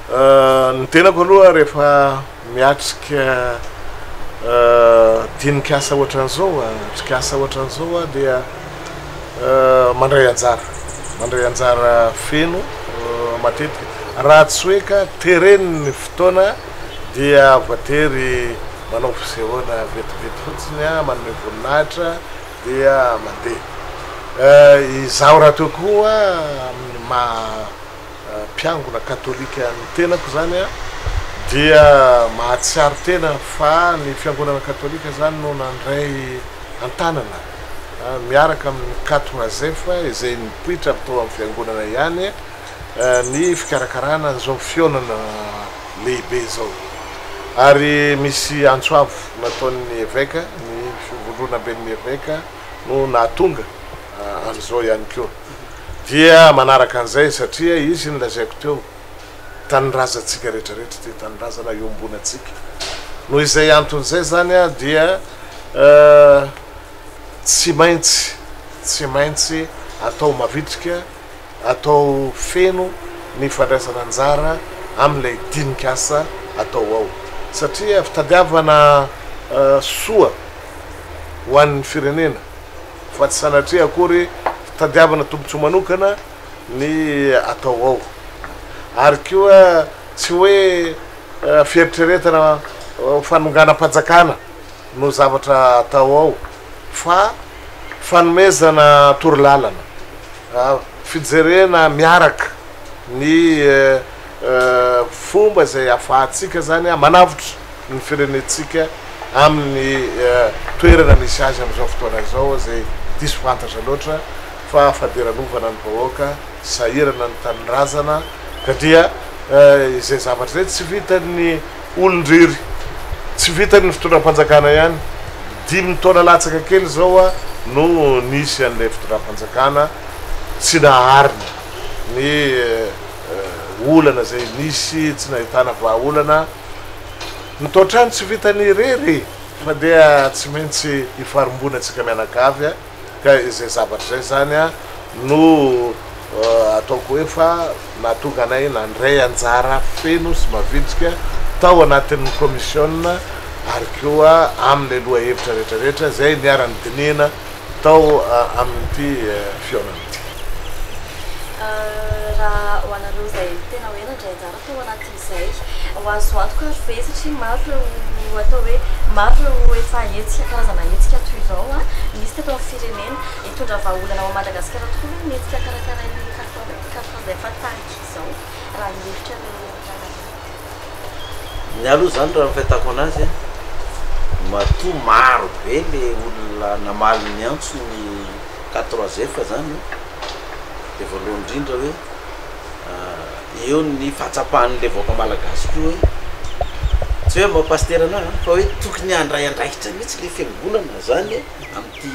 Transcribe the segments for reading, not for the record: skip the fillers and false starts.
ny tenako aloha rehefa miatrika dinikasa ohatran'izao trikasa ohatran'izao dia mandray anjara feno matetika raha tsy hoe ka tereniny fotoana dia voatery manao fisehoana vetivety fotsiny manome voninahitra dia mandeha izaho raha teo koa amin'ny mpiangona katolika ny tenako zany dia mahatsiaro tena fa ny fiangonana katolika zany no nandray antanana miaraka amin'ny 4 izay nipoitra tao amin'ny fiangonana ihany ny fikarakarana an'izao fionana lehibe zao ary misy antsoavo nataon'ny évêque ny fivondrona ben'ny évêque no nahatonga an'izao ihany koa dia manaraka an'izay satria izy nilazaiko teo tanindrazantsika rehetrarehetra ty tanindrazana iombonantsika noho izay anton'izay zany dia tsy maintsy atao mavitrika atao feno ny fandraisana anjara amin'ilay dinikasa atao ao satria fitadiavana soa ho an'ny firenena fa tsy sanatria akory fitadiavana tombontsoa manokana ny atao ao ary koa tsy hoe fieritreretana fanonganam-panjakana no zavatra atao ao fa fanomezana torolalana fijerena miaraka ny fomba zay afahantsika zany manavitra ny firenetsika amin'ny toerana misy azy am'izao fotoana zao zay diso fantatra loatra fa faderanovana ny vahoaka sahirana ny tanindrazana kadia izay zavatra zay tsy vitany olondriry tsy vitany fitondram-panjakana ihany 5 taona latsaka kely zao no nisy an'ilay fitondram-panjakana tsy naharina ny olana zay nisy tsy nahitana vahaolana nitotrany tsy vitany rery fa dia tsy maintsy ifarombona atsika mianakavy ka izay zavatra zay zany no ataoko efa nahatonga anay nandray anjara feno sy mavitrika tao anatin'ny commission ary koa amin'ny loha hevitra rehetrarehetra zay niarany dinina tao amin'ity fionana raha ho anareo zay tena hoe nandray anjara tao anatin'izay ho azo antoka ary ve satria maro ireo atao hoe maro ireo efa hetsika karazana hetsika toy izao misy teto amin'ny firenena hitondra vahaolana ao Madagasikara tokoa hoe mihetsika karakarainy zay efa tahaka izao raha ny hevitra ny aloha zany raha mifahitako anazy matoa maro be le olona namaly ny antso ny 4 zany de voalohany indrindra hoe eo ny fahatsapahan'le vahoaka malagasy koa hoe tsy hoe mapastera anazy fa hoe tokony andray andraikitra mihitsy le fiangonana zany amin'ity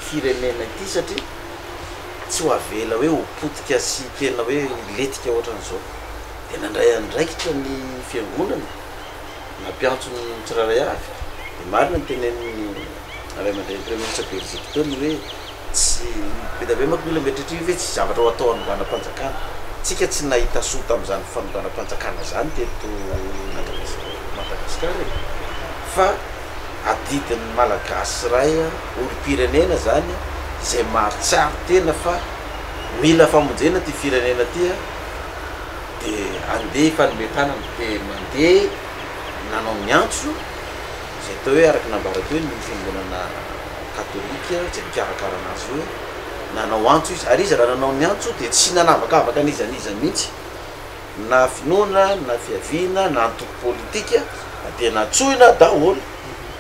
firenena ity satria tsy ho avela hoe hopotika sy tena hoe letika ohatran'izao de nandray andraikitra ny fiangonana nampiantso ny tsiraray avy de marina ny tenen'ny ray aman-dreny premier ministre Belgique teo ny hoe tsy beda be manko mila metritry hoe tsy zavatra ho atao anovanam-panjakana tsika tsy nahita soa tam'izany fanovanam-panjakana zany teto Madagasikara fa adidin'ny malagasy ray olo-pirenena zany zay mahatsiaro tena fa mila famonjena ty firenena ty de andeha fanometana de mandeha nanao miantso zay tao hoe araky nambarako hoe ny fiangonana katolika zay mikarakara anazy hoe nanao antso izy ary izy raha nanao ny antso de tsy nanavakavaka an'izan'izany mihitsy na finoana na fiaviana na antoko politika de natsoina daholo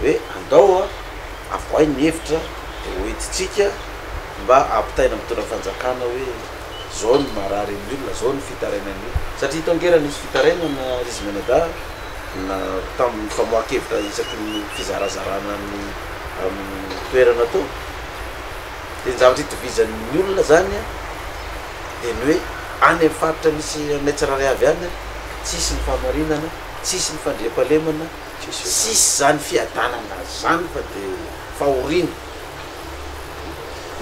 hoe andao avoay ny hevitra de hoentitsika mba ampitaina mitondra fanjakana hoe zao ny marary amin'ny olona zao ny fitarainany satria tongerana izy fitarainana izy menada na tamin'ny famoankevitra isaky ny fizarazarana ny amin'ny toerana tao de ny zavatra itovizan'ny olona zany de ny hoe any amin'ny faritra misy anay tsiraray avy any tsisy ny fahamarinana tsisy ny fandriam-pahalemana sisy zany fiadanana zany fa de fahorina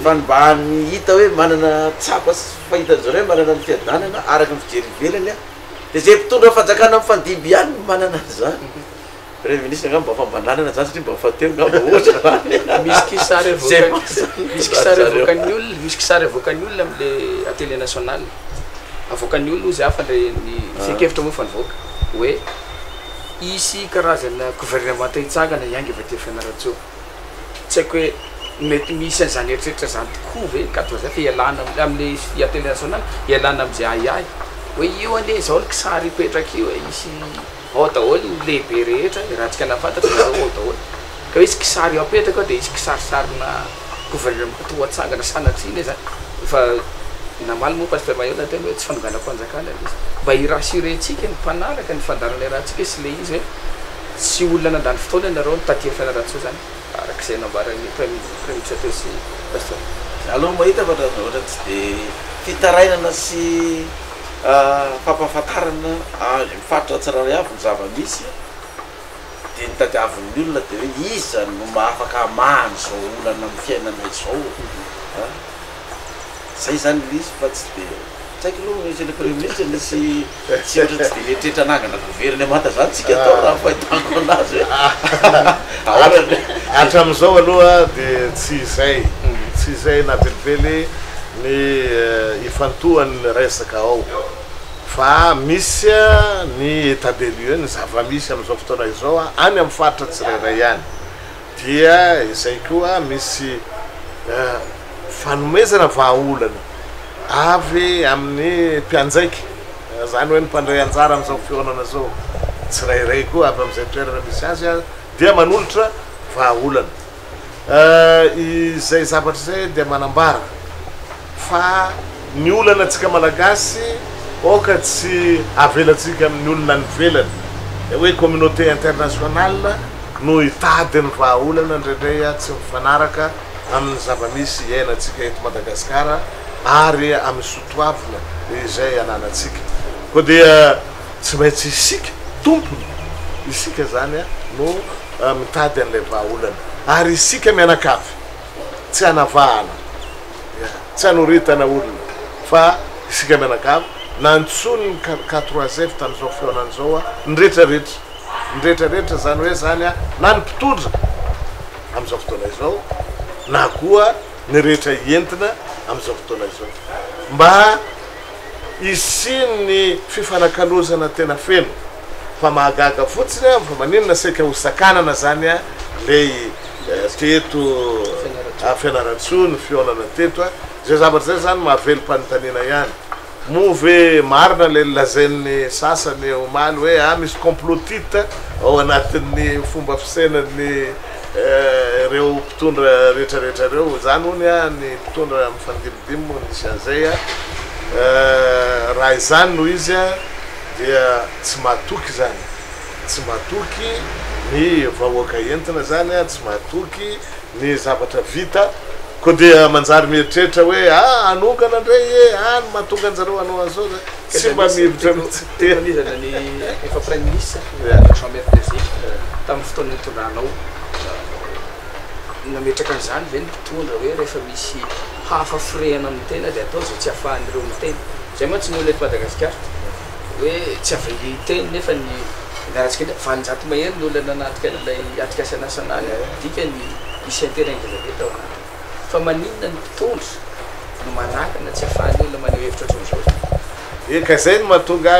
fa ny mba ny hita hoe manana tsapa sy fahitan'zareo manana ny fiadanana araky ny fijery ivelany de zay mpitondra fanjakana mifandimby ihany manana zany premier ministre ngamba fambananana zany satria mba fateo ngamba ohatra misy kisary misy kisary avoakan'ny olona misy kisary avoakan'ny olona am'le atélé national avoakan'ny olona izy afandre ny fekevitra moa fanivoaka hoe isy karazana gouvernement hitsangana iangy efa ty fianarantso tsy haiko hoe mety misy an'izany eritreritra zany tokoa ve katozay fa ialana am'le atélé national ialana am'izay aiay hoe io ane zao ny kisary ipetraka io isy ao daholo lehibe rehetra raha tsika nafantatra zao ao daholo ka hoe isy kisary eo apetraka de isy kisarisarina gouvernement to atsangana sanatriny zany fa namaly moa pasteur Mayona tena hoe tsy fanonganam-panjakana izy mba irassurentsika ny mpanaraka ny fandarana rahantsika sy le izy hoe tsy olona nandany fotoana ianareo nitatia fianaratso zany arak'izay nambarany premier ministre teo sy pasteur aloha mahita fa ohatra tsy de fitarainana sy fampahafantarana mifaritra tsiraray avy ny zava-misy de nitadiavin'ny olona de hoe iza no mahafaka amahany zao olana amin'ny fiainana izao zay zany izy fa tsy de tsaiky aloha misy le premier ministre nisy tsy ohatra tsy de mieritreritra anangana gouvernement zany tsika atao raha fahitako anazy hoe hatram'izao aloha de tsy izay na velively ny ifantohan'ny resaka ao fa misy ny état des lieux ny zava-misy am'izao fotoana izao any amin'ny faritra tsirairay ihany dia izay koa misy fanomezana vahaolana avy amin'ny mpianjaiky zany hoe ny mpandray anjara am'izao fionana zao tsirairay koa avy am'izay toerana misy azy dia manolotra vahaolana izay zavatra zay dia manambara fa ny olana atsika malagasy oka tsy avelatsika amin'ny olona ny velany hoe communauté internationale no hitady ny vahaolana ndraindray tsy mifanaraka amin'ny zava-misy iainantsika eto Madagasikara ary amin'ny sotoavina izay ananatsika koa dia tsy maintsy isika tompony isika zany no mitady an'ilay vahaolana ary isika mianakavy tsy anavahana tsy anoritana olona fa isika mianakavy nantsony ny 4f tam'izao fionan'izao ndretraretra zany hoe zany na ny mpitondra am'izao fotoana izao na koa ny rehetra entina am'izao fotoana izao mba isiny fifanakalozana tena feno fa mahagaga fotsiny fa maninona saika hosakanana zany lay teto fianaratso ny fionana teto zay zavatra zay zany mahavelom-panontaniana ihany move marina le lazain'ny sasany omaly hoe misy complotite ao anatin'ny fomba fisainany reo mpitondra rehetrarehetra reo zany hony ny mpitondra mifandimidimo nisy an'izay raha izany no izy dia tsy mahatoky zany tsy mahatoky ny vahoaka entina zany tsy mahatoky ny zavatra vita koa dia manjary mieritreritra hoe anokana indray no mahatonga anjareo anao an'izao tsy mba mihevitra tenanizana ny efa premier ministre Jean-Marie Bessy tamin'ny fotoana nitondranao nametraka an'izany ve ny mpitondra hoe rehefa misy hafa firehana amin'ny tena de atao zay tsy ahafahan'ireo miteny zay moa tsy ny olo eto Madagasikara hoe tsy avy teny nefa ny naratsika vanjato mahery ny olona nanatika lay atrikasa nasional dika ny isy intérêt tao fa maninona ny mpitondra no manakana tsy ahafahan'ny olona maneho hevitra ohatr'izao ka zay no mahatonga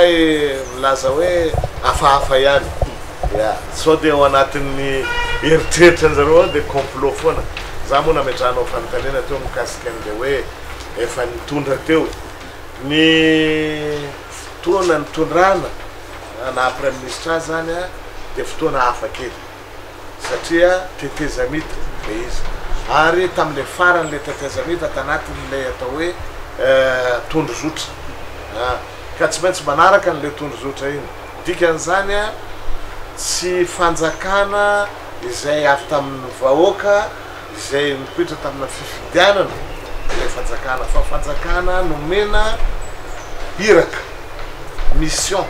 milaza hoe hafahafa ihany sao de ao anatin'ny eritreritra anjareo de complot foana za moa nametranao fanontaniana teo mikasika an'le hoe efa nitondra teo ny fotoana nitondrana na premier ministre zany de fotoana hafa kely satria tetezamita le izy ary tam'le farany le tetezamita tanatin'le atao hoe tondrozotra ka tsy maintsy manaraka n'le tondrozotra iny dikan'izany tsy fanjakana izay avy tamin'ny vahoaka izay mipetra tamina fifidianana le fanjakana fa fanjakana nomena iraka mission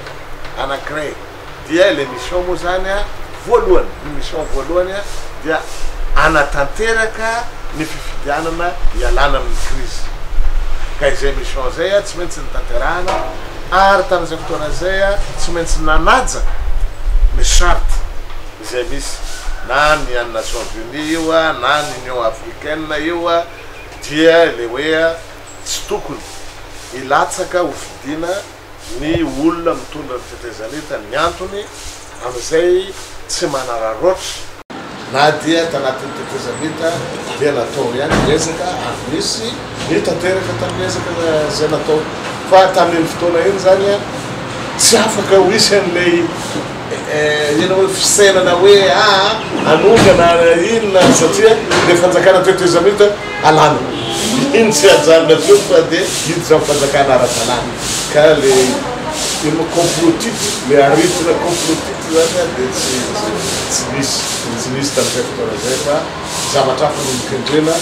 anankiray dia le mission moa zany voalohany ny mission voalohany dia anatanteraka ny fifidianana ialana amin'ny crise ka izay mission zay tsy maintsy ny tanterahana ary tamin'izay fotoana zay a tsy maintsy nanaja ny charte izay misy na ny any Nations Unies io a na ny Union Africaine io a dia le hoe tsy tokony ilatsaka hovidina ny olona mitondra ny tetezanita ny antony am'izay tsy manararoatra na dia tanatin'ny tetezanita dia natao ihany resaka ary misy ny tanteraka tamin'ezaka zay natao fa tamin'ny fotoana iny zany a tsy afaka ho isy an'lay ina hoe fisainana hoe anongana inona satria le fanjakana tetezanita alana iny tsy ajanona teo fa dia iny zany fanjakana ara-talana ka le ino complotite le aritina complotite zany a dia tsy misy tamin'izay fotoana zay fa zavatra hafa no mikendrena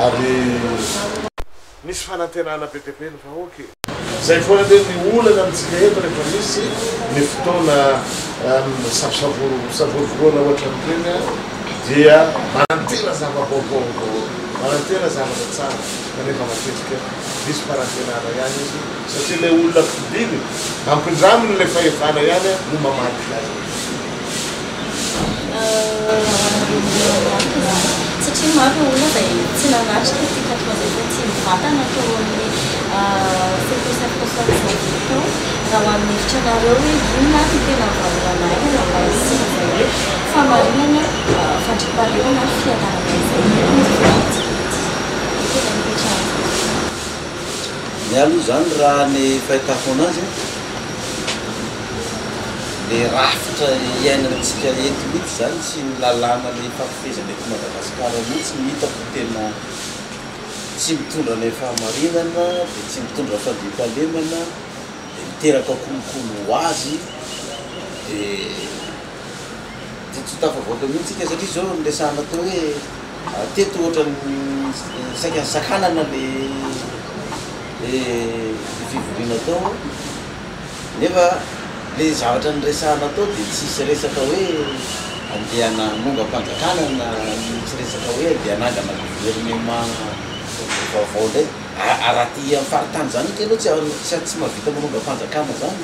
ary misy fanantenana be dia be ny vahoaky zay foana le ny olana amitsika eto rehefa misy ny fotoana savorovoana ohatra am'ireny a dia manantena zava-baovao manantena zavatra tsara kanefa matetika misy farantenana ihany izy satria le olona fidiny ampindraminy le fahefana ihany a no mamaky azy satria maro olona zay tsy nanatrika ty katozay fa tsy mivantana atao amin'ny fetosafosafosato raha ho amin'ny hevitra anareo hoe inona ty tena valoranaina raha mba isina zay hoe famarinana fandriparena fianarana izay tena mipetrahana ny aloha zany raha ny fahitako anazy le rafitra iainanatsika ety mihitsy zany sy ny lalàna le fampifezana eto Madagasikara mihitsy ny hitako tena tsy mitondra ny fahamarinana dia tsy mitondra fandriampahalemana dia miteraka kolokolo ho azy dia tsy tafavoaka mihitsika satria zao nresahana tao hoe teto ohatra saika sakanana le fivoriana tao nefa le zavatra nyresahana tao dia tsisy resaka hoe andehana mongampanjakana na misy resaka hoe dia anangana gouvernement vaovao ndray araty amin'ny faritany zany ke aloha tsy mahavita mongampanjakana zany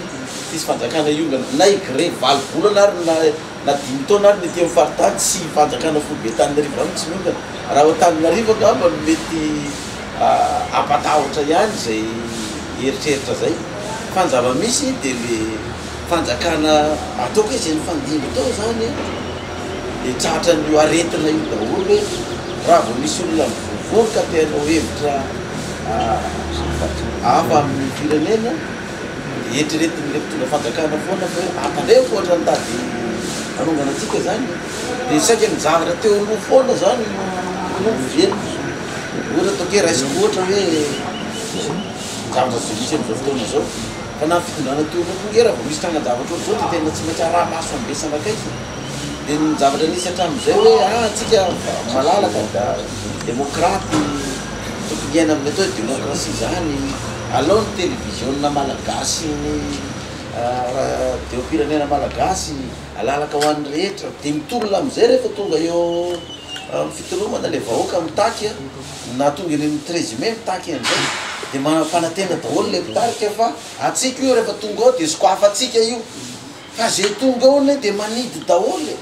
tsisy fanjakana iongana na igré valo volana ary na 5 taona ary mety amin'ny faritany tsy fanjakana folobe Taninarivo zany tsy miongana raha ho Taninarivo angamba mety apatahotra ihany zay eritreritra zay fa ny zava-misy dia le fanjakana ataoko hoe zay ny fandimby tao zany dia tratra ny aretina io daholo hoe raha vao misy olona mivovory ka teanao hevitra hafa amin'ny firenena dia eritreretin'le mpitondra fanjakana foana fa hoe ampandreko ohatra nitady anongana atsika zany dia saika ny zavatra teo aloha foana zany no velona ohatra ataoke raisiko ohatra hoe zavatra zay misy am'izao fotoana zao fa na fitondrana teo aloha koa raha vao misy tagnan-javatra ohatr'izao dia tena tsy maintsy araha maso ambesana akaiky dia ny zavatra nisy hatramin'izay hoe atsika malalaka da démocrate tokony iaina amin'ny atao démocratie zany alao ny télévisionna malagasy ny deopirenena malagasy alalaka ho an'ny rehetra dia mitolona am'izay rehefa tonga eo fitolomana le vahoaka mitaky na tonga eny amin'ny 13 mai mitaky an'izay dia manampanantena daholo le mpitarika fa atsika io rehefa tonga ao dia sokoafa atsika io fa zay tonga ao ne dia manidy daholo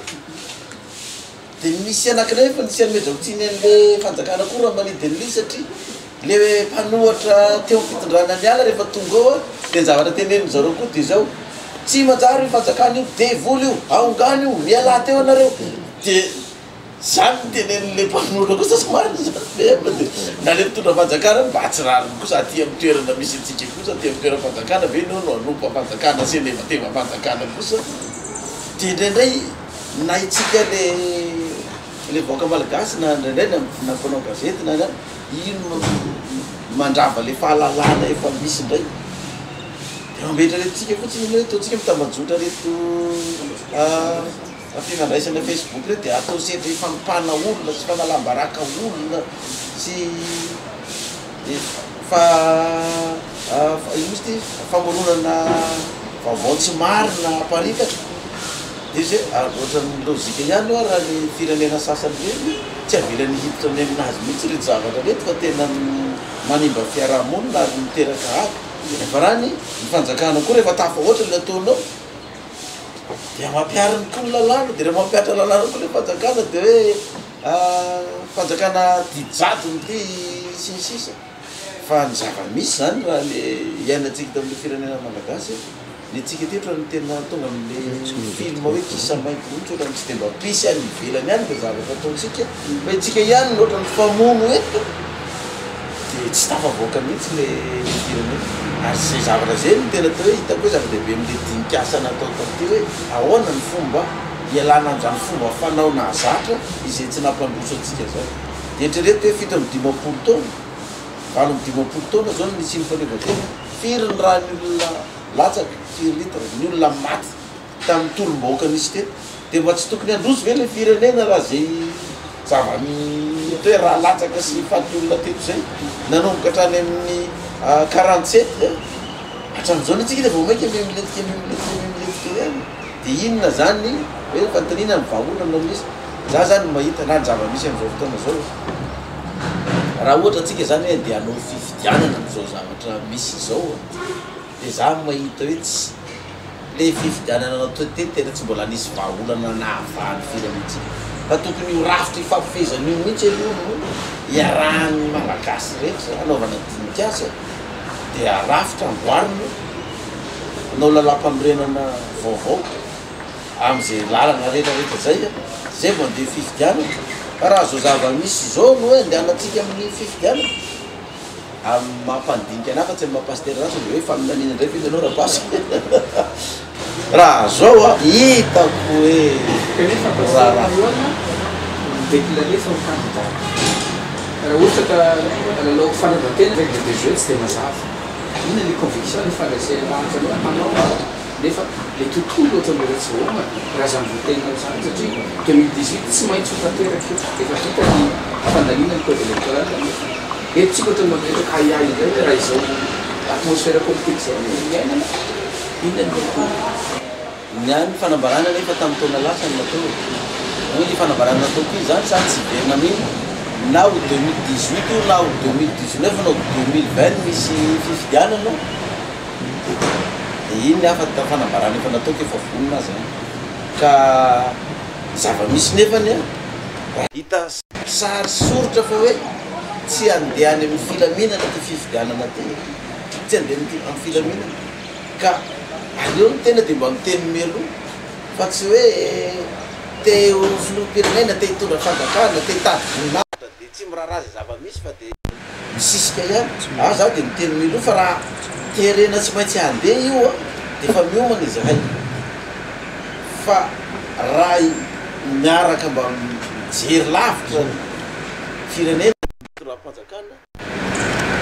dia misy anankiray fa nisy anomezantsiny an'le fanjakana koa raha manidy an'li satria le mpanohatra teo fitondrana ny ala rehefa tonga ao dia ny zavatra teneniny zareo koa dia zao tsy manjary io fanjakana io devoly io aongany io miala teo anareo dia zany tenen'le mpanohatra kosa somariny zany dia na le mitondra fanjakana mba atsirariny kosa aty amin'ny toerana misy antsika kosa aty amin'ny toerana fanjakana ve no anompa fanjakana sy nevateva fanjakana kosa dia indraindray na itsika le vaoaka malagasy na indraindray nampanao gazety na ino mandrava le fahalalana efa misy indray dia mambetra retintsika fotsiny hoe ataontsika mitambajotra reto fifandraisana Facebook re dia atao setra hifampana olona sy fanalambaraka olona sy ino misy ty famoronana vaovao tsy marina aparikatra dia zay ohatra ny lozika ihany oa raha ny firenena sasany reny tsy avelany hiditra ny aminazy mihitsy reto zavatra reto fa tena manimba fiarahamonina ary miteraka aby rehefa rany nyfanjakana koa rehefa tafa ohatra le ataonao dia mampiariny koa ny lalàna dia rehefa mampiatra lalàna koa le fanjakana dia hoe fanjakana didijadony ty sinisisa fa ny zava-misy zany raha le iainantsika tamin'le firenena malagasy le tsika tetra ny tena tonga am'le film hoe kisa mainty mihitsy ohatra ny tsy temba pisy any ivelany any dia zavatra ataontsika fa itsika ihany loatra ny famono eto dia tsy tafavoaka mihitsy le firenena ary zay zavatra zay no tena tao hoe hitako hoe zava-dehibe am'le dinikasa natao taty hoe ahoana ny fomba ialana am'zany fomba fanaona zatra izay tsy nampandroso atsika zay dia etrerety hoe fito am'y 50 taona valo am'y 50 taona zao no nisy ny faleovatena firy ny raha ny olona latsaky firy litra ny olona maty tamin'ny tolom-bahoaka nisy teto dia mba tsy tokony androso ve le firenena raha zay zava-mito hoe raha latsaka sy faty olona teto zay nanomboka hatrany amin'ny 47 hatramin'izao ny atsika dia vao mainka memiletika ihany dia inona zany hoe fantanina ny vahaolana misy za zany mahita na ny zava-misy am'izao fotoana zao raha ohatra atsika zany hoe dia hanao fifidianana am'izao zavatra misy izao dia za mahita hoe tsy le fifidianana natao tety tena tsy mbola nisy vahaolana nahavahany firenetsika fa tokony ho rafitra ifampifehezan'io mihitsy aloha iarahan'ny malagasy rehetra anaovana dinikasa dia rafitra amboarina anao lalam-panorenana vaovao am'izay lalana rehetrarehetra zay zay vao andeha fifidianana fa raha zao zava-misy zao no hoe andehanantsika amin'ny fifidianana amin'ny mampandinika anafa tsy mampastera ratsy de hoe faminanina indray fizy anao raha basy raha zao a hitako hoe déclaré son candidat raha ohatra ka lalao fanavatena avec des jeux tsy dia mazava ina le conviction le fandraisehlantsy aloha manao nefa le tontolo ohatra am'le ratsy voama raha zany votena zany satria 2018 tsy maintsy ho tanteraky efa vita ny fandalina ny code électoral eto tsika ohatra mametraka aiay indray hoe raha izao atmosphère politique zao iainana inona ny niany fanambarana nefa tamin'ny taona lasa ny natao hoe ny fanambarana natao koa zany sany tsy verina mino na ho 2018 na ho 2019 na ho 2020 misy fifidianana dia iny afata fanambarana efa nataoko efa vonina zany ka zava-misy nefany a hita sary soritra fa hoe tsy andehany amin'ny filaminana ty fifidianana ty tsy andeha amin'ny filaminana ka aleo ny tena dia mba miteny melo fa tsy hoe te ho filoham-pirenena te hitondra fanjakana te hitady voninahitra dia tsy miraharaha zay zava-misy fa dia misisika ihany zaho dia miteny melo fa raha terena tsy maintsy handeha io a dia efa miomana izahay fa raha miaraka mba mijery lavitra firenena raha-mpanjakana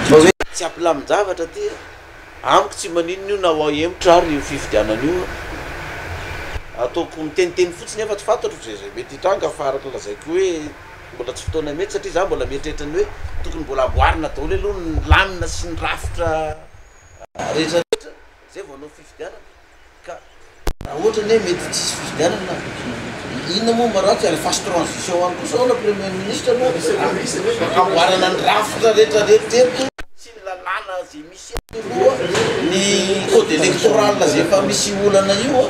mba hoe tsy ampilamin-javatra ty amiko tsy maninona io na ho emotra ary io fifidianana io ataoko miteniteny fotsiny efa tsy fantatro zay zay mety hitranga fa araka lazaiko hoe mbola tsy fotoana mety satria za mbola mieritreritra ny hoe tokony mbola aboarina daholo aloha ny lamina sy ny rafitra rehetrarehetra zay vao anao fifidianana ka raha ohatra ny hoe mety tsisy fifidianana inona moa mba ratsy ary fase transition any koa sao na premier ministre no aboarana ny rafitra rehetrarehetra sy ny lalàna zay misy aloha ny code électoral zay efa misy olana io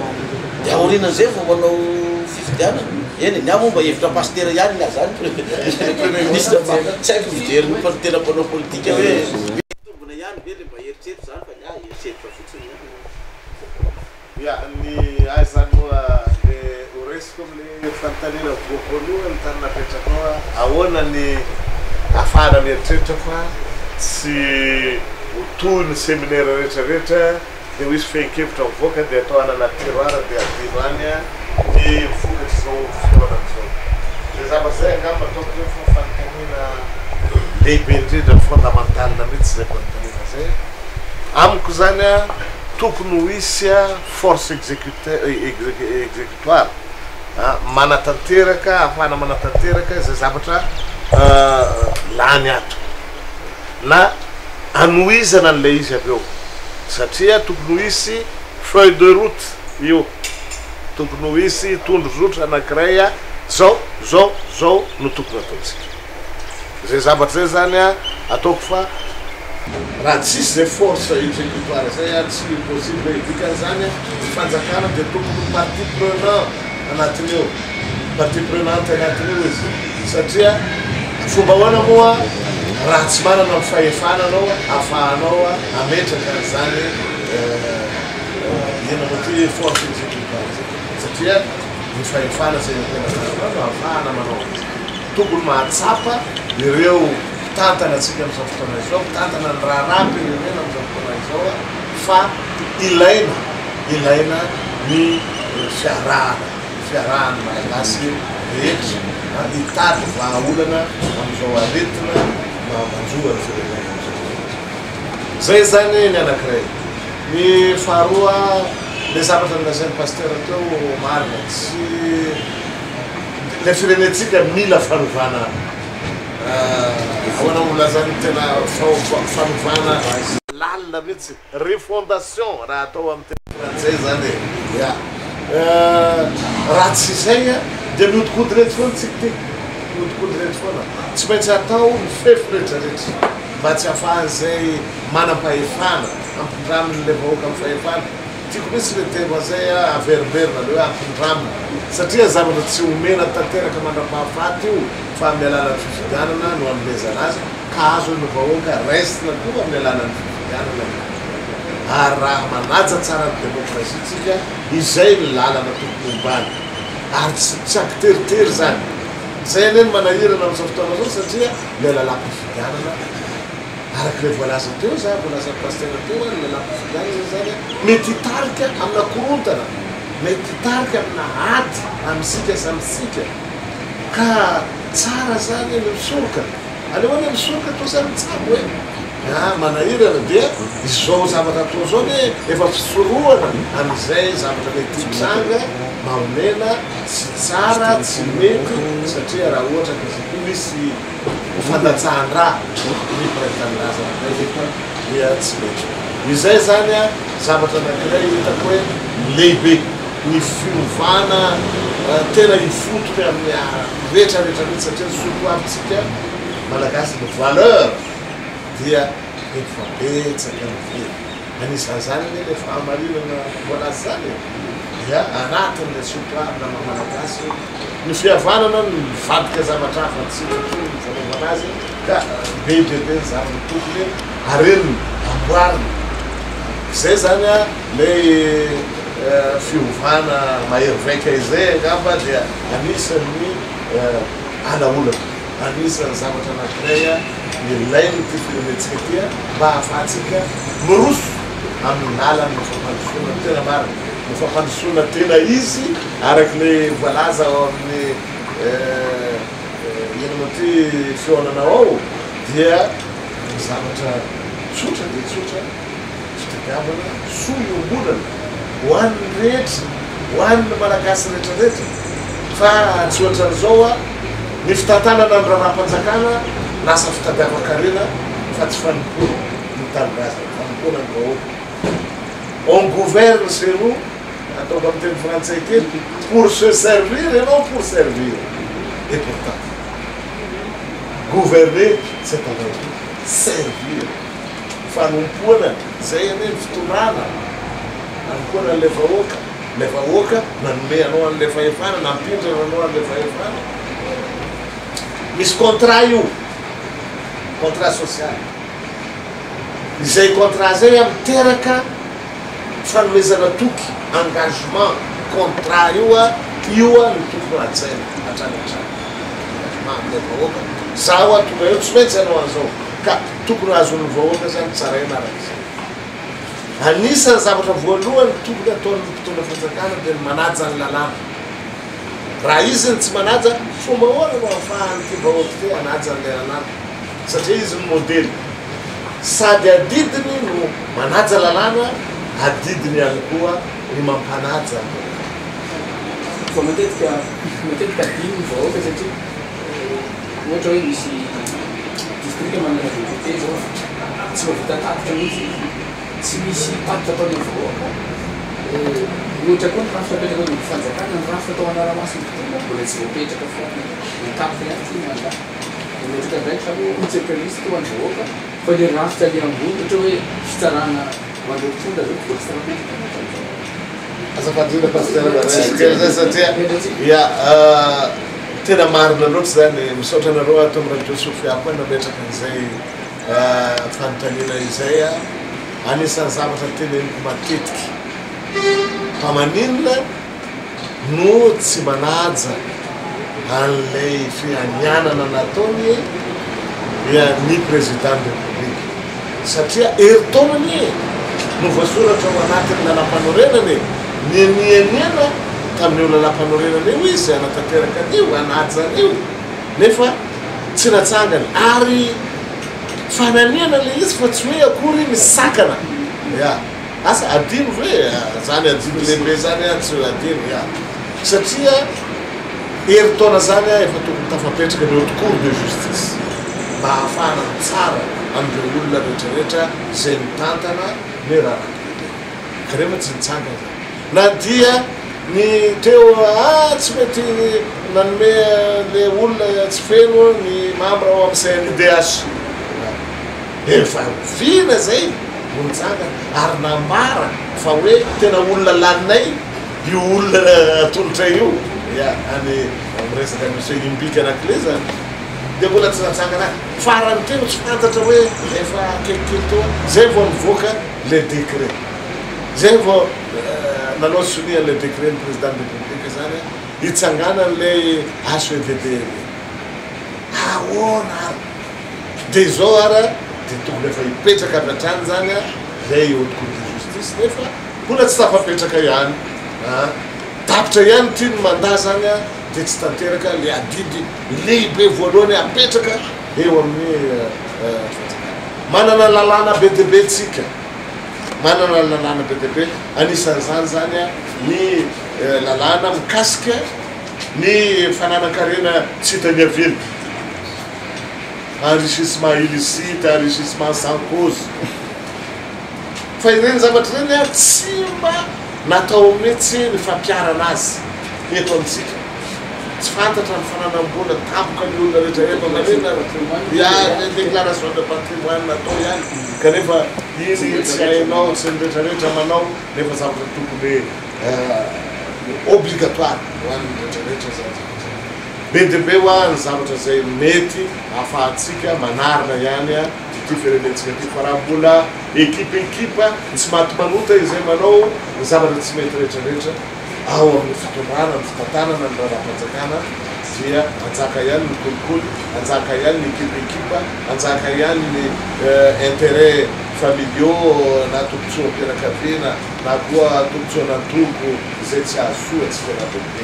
dia aorinan'izay vao manao fifidianana eny ny amomba hevitra pastera ihany na zany premier ministre tsy haiko mijery tena mpanao politika hoe tombona ihany ve le mba heritseritra zany fa nya heritseritra fotsiny ya ny ay zany moa le oresiko am'le fanontaniana voalohany ny tany napetraka ahoana ny ahafahana mieritreritra fa tsy hotoy ny séminaire rehetrarehetra dia ho isy fehinkevitra mivoaka dia atao anana tiroara dia adiro any ny vokatry zao fitaonan'izao zay zava-zay angamba ataoko hoe fa fanontaniana lehibe indrindra ny fondamentalina mihitsy zay fanontaniana zay amiko zany a tokony ho isy force exécutoire manatanteraka ahafahana manatanteraka zay zavatra lany ato na anoizana an'lay izy avy eo satria tokony ho isy feuille de route io tokony ho isy tondro zotra anankiray a zao no tokony ataotsika zay zavatra zay zany a ataoko fa raha tsisy zay force exécutoire zay a tsy possible dikan'izany fanjakana dia tokony partie prenant anatiny eo partie prenante anatiny eo izy satria fomba hoana moa raha tsy manana ny fahefana anao ahafahanao ametraka zany ina moty force exécutoire satria ny fahefana zay tena ahafahana manao tokony mahatsapa ireo tantana atsika am'izao fotoana izao tantana ny raharapy irenena am'izao fotoana izao fa ilaina ny fiarahany malagasy rehetra hitady vahaolana am'izao aretina manjoa ny firenena zay zany ny anankiray ny faharoa le zavatra nolazainy pasteur teo marina tsy le firenetsika mila fanovana ahoana molazany tena fanovana lalina mihitsy refondation raha atao amin'ny teny frantsay zany ya raha tsy zay dia mihodikody rehetra foana tsika ty mihodikody rehetra foana tsy maintsy atao mifefy rehetrarehetra mba tsy hahafahan'zay manam-pahefana ampindraminy le vahoaka amin'ny fahefana tiako misy le tema zay averiberina le hoe ampindramina satria zavatra tsy omena tanteraka mandra-pahafaty io fa amin'ny alalany fifidianana no amlezana azy ka azo ny vahoaka restina koa amin'ny alalany fifidianana ary raha manaja tsara ny demokrasia tsika izay ny lalana tokony ombany ary tsy akiteritery zany zay aneny manahirana am'izao fotoana zao satria le lalam-pifidianana araky le voalaza teo za voalaza pasteur teo le lalam-pifidianana zany mety hitarika amina korontana mety hitarika amina ady amsika samysika ka tsara zany misoroka alehoany misoroka to zany tsabo hoe manahirana dia izao zavatra atao zao ne efa fisoroana am'izay zavatra mety hitranga maomena tsy tsara tsy mety satria raha ohatra misy fandatsahan-draha mipraitanraza dia tsy mety izay zany zavatra anankiray hitako hoe lehibe ny fiovana tena hifotony amin'ny rehetrarehetra mihitsy satria surtout avitsika malagasy ny valeur dia efabetsaka ny anisan'ny zany ne le fahamarinana voalazy zany dia anatin'le surtout avy nama malagasy ny fihavanana ny vadika zavatra hafa tsika zanaovana azy ka bebe ny zavatra tokony areniny amboariny zay zany le fiovana mahery izay angamba dia anisan'ny anaolana anisan'ny zavatra anankiray ilainy ty firenetsika tya mba hahafahatsika miroso amin'ny lalany fampandrosoana tena marina ny fampandrosoana tena izy araky le voalaza ao amin'ny ino moty fionanao ao dia zavatra tsotra dia tsotra fitadiavana soa miombolana hoan'ny rehetra hoan'ny malagasy rehetrarehetra fa tsy ohatran'izao ny fitantanana ny raha-rampanjakana lasa fitadiavan-karena fa tsy fanimpona ny taligaza fanimpona ny vahoaka on gouverne chez nous ataoko amin'ny teny frantsay kely pour se servir et non pour servir et pourtant gouverner c'est alors servir fanompoana zay ane ny fitondrana nanompoana le vahoaka nanome anao an'le fahefana nampindrana anao an'le fahefana misy contrat io contrat social izay contrat zay amiteraka fanomezana toky engagement contrat io ny tokony atsaina atranatrana engagement amle vahoaka zaho tonga eo tsy maintsy anao an'izao ka tokony azon'ny vahoaka zany tsaraina araky zay anisan'ny zavatra voalohany tokony ataon'ny mpitondra fanjakana dia ny manaja ny lalàna raha izy ny tsy manaja fomba hoana no ahafahany ty vahoaka ty anaja n'le lalàna satria izy ny modely sady adidiny no manaja lalàna adidiny ihany koa ny mampanaja fa matetika dimy ny vahoaka satria ohatra hoe misy district manana député zao tsy mavita tatitra mihitsy tsy misy tatitra ataony vahoaka ohatra koa ny rafitra apetraka ny fanjakana ny rafitra atao anaramasiny fotoana mbola tsy voapetraka fa ny tatitra ihany ty manda metraka ndraiky fa hoe consequence teo any vahoaka fa le rafitra le ambony ohatra hoe fitsarana mandeo tonda zao voatsarapetraka azafadrina pasteur satria ia tena marina loatra zany misaotra anareo ato amin'ny radio Sofia koa nametraka an'izay fanontaniana izay anisan'ny zavatra teneniko matetiky fa maninona no tsy manaja an'ilay fianianana nataony ia ny président de république satria eritaonany no voasoratra ao anatin'ny lalam-panorenany nianianiana tamin'io lalam-panorenana io izy anatanteraka an'io anajany io nefa tsy natsangany ary fananiana le izy fa tsy hoe akory misakana ia asa adino hoe zany adino lehibe zany tsy adino ia satria eritaona zany efa tokony tafapetraka ny haute cour de justice mba hahafahana tsara am'ireo olona rehetrarehetra zay mitantana ny raha ka rehefa tsy nitsangana na dia ny teo tsy mety nanome le olona tsy feno ny membre ao amin'ny CNDH efa vina zay no nitsangana ary namara fa hoe tena olona laninay io olona atolotra io ia any am'resaka misy imbika anakile zany de mbola tsy natsangana farany teo tsy fantatra hoe efa kelikely toa zay vao nivoaka le décret zay vao nalao sonia le décret ny président de république zany hitsangana an'le HVDD ahoana ary de zao ara de tokony efa hipetraka avy hatrany zany lay haute cour de justice nefa mbola tsy tafapetraka ihany tapitra ihany tiany manda zany de tsy tanteraka le adidy lehibe voalohany apetraka eo amin'ny manana lalàna be de be tsika manana lalàna be de be anisan'izany zany ny lalàna mikasika ny fananakarena tsy hitany avely enrichissement illicite enrichissement sans cause fa ireny zavatra reny tsy mba natao mihitsy ny fampiarana azy eto amitsika tsy fantatra ny fananam-bola tampoka ny olona rehetrarehetra manena ia déclaration de patrimoine natao ihany kanefa iny tsy hainao tsy ny rehetrarehetra manao nefa zavatra tokony obligatoire hoan'ny rehetrarehetra zany be de be hoa ny zavatra zay mety ahafahantsika manarina ihany ty firenentsika ty fa raha mbola ekipa tsy maty manota izay manao ny zavatra tsy mety rehetrarehetra ao amin'ny fitondrana ny fitantanana ny raha-panjakana dia anjaka ihany ny kolikoly anjaka ihany ny ekipa anjaka ihany ny intérêt familiaux na tombotsoa ampianakaviana na koa tombotsoana antoko izay tsy ahasoa tsy fianabebe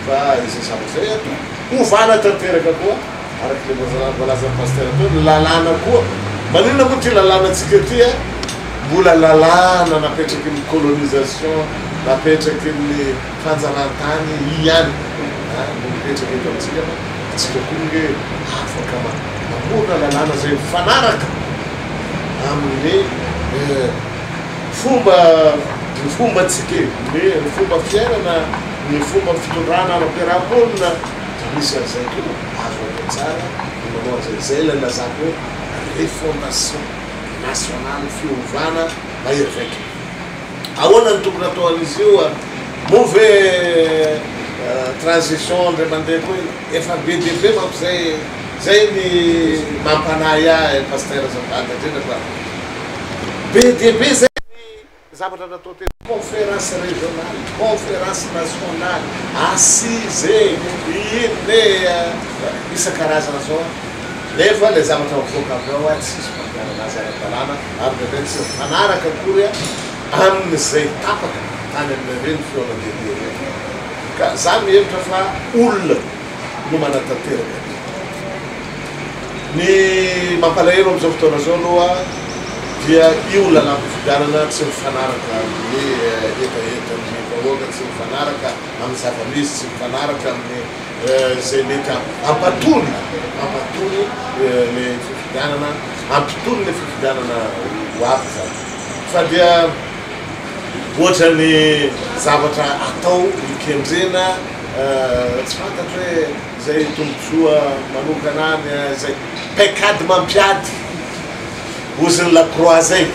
fa izay zavatra zay ato ovana tanteraka koa araky le volazan'ny pasteur atao ny lalàna koa maninona moa ty lalànatsika ty mbola lalàna napetraky ny colonisation napetraky ny fanjanantany ihany no mipetraky eto amitsika tsika koa nge afaka mamorona lalàna zay mifanaraka amin'ny fomba tsika ny fomba fiainana ny fomba fitondrana ampiarahamonina misy an'izay ko azo atao tsara ny manao an'zay la lazako hoe refondation nationale fiovana mahery vaiky ahoana ny tokony atao an'izy io mauvais transition ndray mandeha koa efa be de be mampo zay ny mampanay pasteur Zapata ndrena fa be de be zay zavatra natao teny conférence régionale conférence nationale assise ine isan-karazana zao nefa le zavatra mivoaka avy ao tsisy mampiarana azy ara-dalàna ary reny tsy mifanaraka akory amin'izay tapaka tany amin'ireny fionan-dehibe ka za mihevitra fa olona no manatanteraka ny mampalahelo am'izao fotoana zao aloha dia io lalam-pifidianana tsy mifanaraka amin'ny etaeta amin'ny vahoaka tsy mifanaraka amin'ny zava-misy tsy mifanaraka amin'ny zay mety ampatony le fifidianana ampitony le fifidianana ho avy zany fa dia ohatra ny zavatra atao ikendrena tsy fantatra hoe zay tombotsoa manokana any zay paikady mampiady ozy Lacroix zay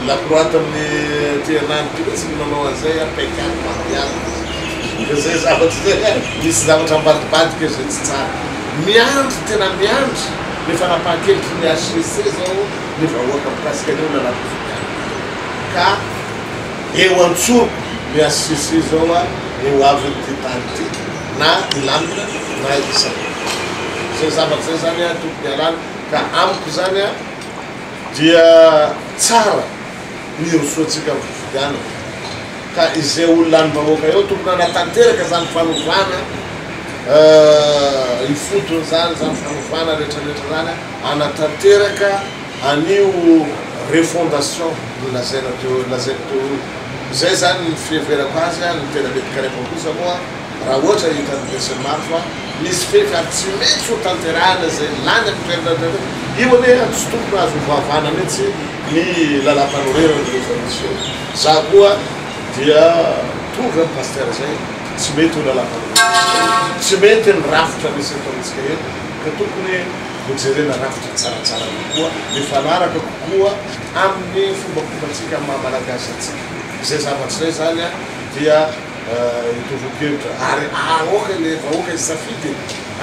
Lacroix tamin'ny Tiernan tsy manao an'izay apaikan mampianatra zay zavatra zay misy zavatra ambadibadika zay tsy tsara miandry tena miandry nefa napahakelitry ny HCC zao ny vahoaka mikasika an'io lalàna ka eo antsoroko ny HCC zao a eo avy ty tany ty na ilamina na isana zay zavatra zay zany a tokony alana ka amiko zany a dia tsara ny rosoatsika mifidianana ka izay olona ny vahoaka eo tokony anatanteraka zany fanovana ifotony zany zany fanovana rehetrarehetra zany anatanteraka anio refondation lazaina teo lazaina teo zay zany ny fieverako azy a ny tena mety kareko kosa moa raha ohatra hitany bese maro fa misy fefa tsy mety ho tanterahana zay lany amitoerana io ane tsy tokony azo vavana mihitsy ny lalam-panorerana rehefa misy eo za koa dia tonga ny pasteur zay tsy mety ho lalam-panorerana tsy mety ny rafitra misy eto amitsika eto ka tokony hojerena rafitra tsaratsara kokoa mifanaraka kokoa amin'ny fombafombatsika mamalagasy atsika zay zavatra zay zany a dia itovokevitra ary aoka le vahoaka izy safidy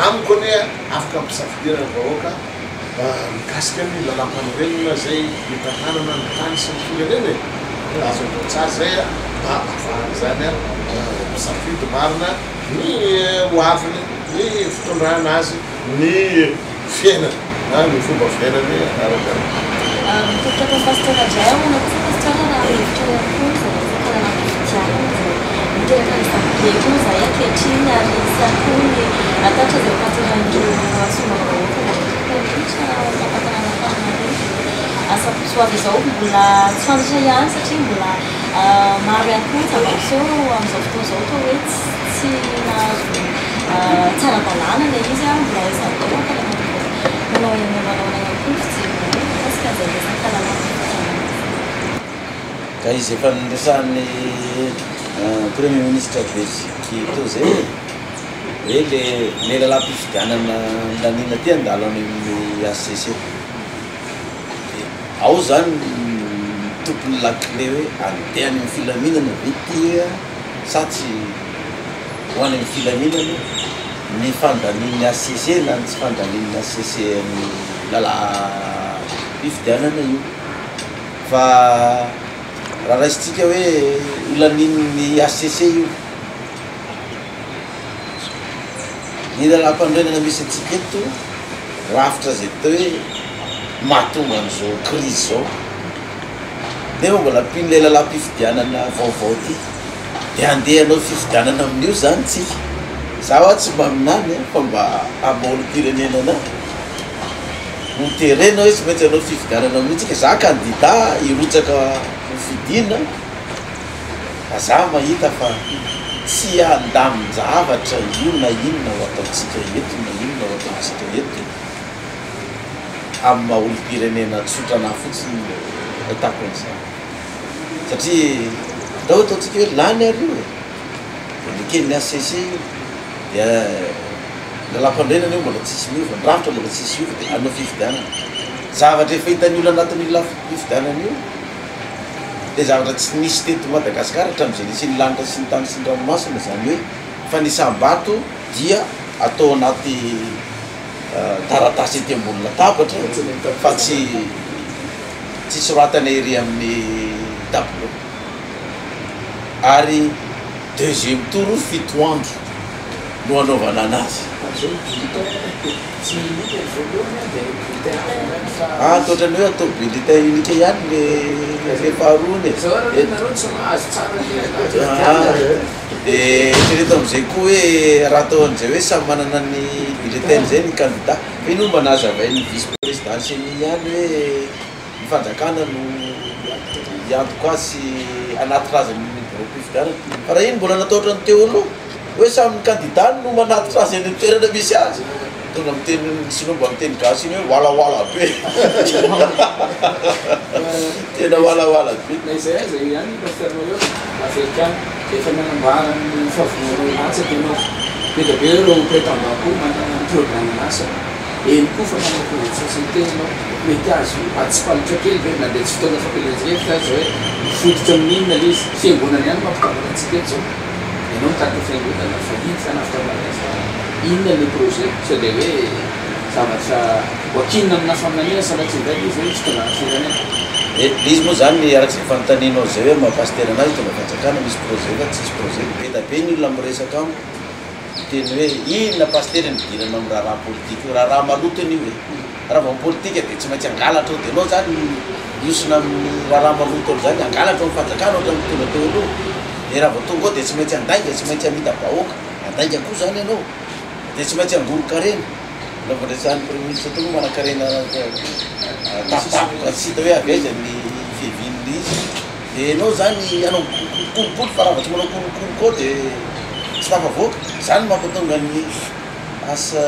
amiko ane afaka ampisafidina ny vahoaka mikasika ny lalam-panorenana zay hitantanana ny tany sy ny firenena azo atao tsara zay a ahafahany zany a misafidy marina ny hoaviny ny fitondrana azy ny fiainana ny fomba fiainany araka mitokatra pasteur dray anaty pasteur raha hevitra karana fidianana miteraka ny zavabeko zay ankehitriny ary isy akony atatra zay pateran'ireo somavahoaka asaposoavy zao mbola tsy fantatra ihany satria mbola maro ihany koa zava-piseo am'izao fotoa zao toa hoe tsy nahazo tsara-dalàna le izy a mbola izany toa manao ihany koa fijery pasika zay resan-kalàna ka izy efa niresan'ny premier ministre Belgique teo zay hoe le lalam-pifidianana lanina ty andalo any amin'ny HCC ao zany tompony laclé hoe andeha any amin'ny filaminana vitia sa tsy ho any amin'ny filaminana ny fandanin'ny HCC na tsy fandanin'ny HCC amin'ny lala-pifidianana io fa raha raisitsika hoe olanin'ny HCC io ny lalam-pandrenana misy atsika eto rafitra zay tao hoe mahatonga an'izao crise zao nefa mbola piny le lalam-pifidianana vaovao ty de andeha anao fifidianana amin'io zany tsika za hoa tsy mba minany fa mba amaolo-pirenena ana no terenao hoe tsy maintsy anao fifidianana amin'io tsika za candidat irotsaka hofidina fa za mahita fa tsy andamin-javatra io na inona ho ataotsika eto na inona ho ataotsika eto amin'ny maha-olo-pirenena tsotrana fotsiny atako an'izany satria ndao ataotsika hoe lany ary io e nikely ny HCC io dia lalam-pandrenana io mbola tsisy miova ny rafitra mbola tsisy miova dia anao fifidianana zavatra efa hitan'ny olo anatin'ny fifidianana io de zavatra tsy nisy teto Madagasikara hatramin'izay nisy ny lanitra sy ny tany sy ny ranomasina zany hoe fa ny sambato dia atao anaty taratasy ety ambony latabatra fa tsy soratana ery amin'ny tableau ary deuxième tour fito andro no anaovana anazy toatrany hoe atao bulletin unique ihany le faharoany de ereto am'izay koa hoe raha atao an'izay hoe samy manana ny bulletin zay ny candidat fa ino mba nazavay ny vice présidence ny ihany hoe ny fanjakana no iantoko azy anaty razany fifidianana fa raha iny mbola nataotra ny teo aloha hoe samy candidat no manaty razany ny toerana misy azy tonga miteny sinomba miteny gasy iny hoe walawala be tena walawala be na izay aza ihany pasteurnareo africain efa nanambarany favonareo antsy atenao be da be reo prétendant ko manana programme asa eny koa fa manao société anao mety azo atsipalitra kely ve nandeha tsy fotoana fampielezahevitra azy hoe fototra amin'inona le izy fiangonana ihany mampitavana antsika zao ianao mitariky fiangonana fahity anafitra malaza inona le projet sao de hoe zavatra hoakinina amina faminaniana salatsy ndraiky izy hoe fotoana firenena izy moa zany arak'izay fanontanianao zay hoe mahapasitera anazy tonga fanjakana misy projet fa tsisy projet beta be ny olona miresaka amiko teny hoe inona pastera midirana amin'ny raharaha politika io raha maloto an'io hoe raha vao politika dia tsy maintsy angalatra ao dia anao zany iosina amin'ny raharaha maloto ao zany angalatra ao fanjakana ohatra mitondra teo aloha dia raha vao tonga ao dia tsy maintsy andainga tsy maintsy amita bahoaka andainga koa zany ianao dia tsy maintsy angolo-karena navandrasany premier ministre tonga mana-karena tapotapoka tsy hita hoe aveza ny fihevin'le izy dia anao zany anao kolokolo fa raha vao tsy manao kolokolo koa dia tsy tafavoaka zany mampatonga ny asa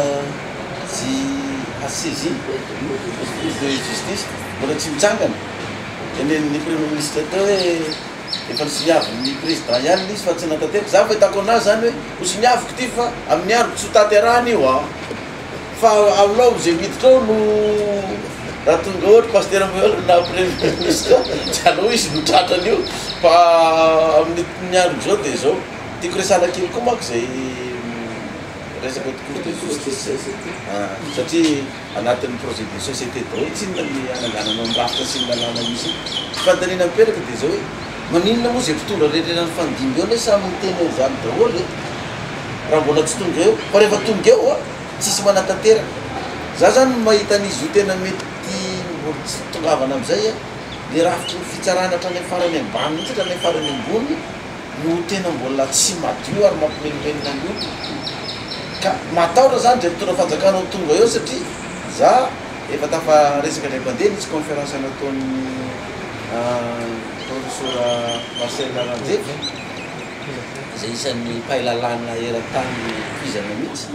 saisi de justice mbola tsy mitsangana enen'ny premier ministre teo hoe efa nisiavy ny président ihany l izy fa tsy natanteraka za fa hitako anazy zany hoe hosiniaviko ty fa amin'ny andro tsy ho taterahana io a fa aminao zay miditra ao no raha tonga ohatra pasteur Mboyoly na premier ministre tsy alao izy notratrany io fa amin'ny andro zao dia zao tiako resana kely koa mako zay resaka cour de justice satria anatin'ny projet de société daholo tsy inona ny anangananao mirafitra sy ny lalàna misy fantanina miperaka dia zao hoe maninona moa zay mpitondra rerenany fandimby eo ne samy miteny zany daholo raha mbola tsy tonga eo fa rehefa tonga eo a tsisy manatanteraka za zany mahita an'izy io tena mety mbola tsy tongavana am'izay a le rafitry ny fitsarana hatrany farany ambany mihitsy hatrany farany ambony no tena mbola tsy madio ary mampimenomenina ny olo ka matahotra zany dre mitondra fanjakana tonga eo satria za efa tafa resaka ndray mandeha nisy conférence nataony professeur Marcel Ranjeva zay isan'ny mpahalalana eran-tany fizana mihitsy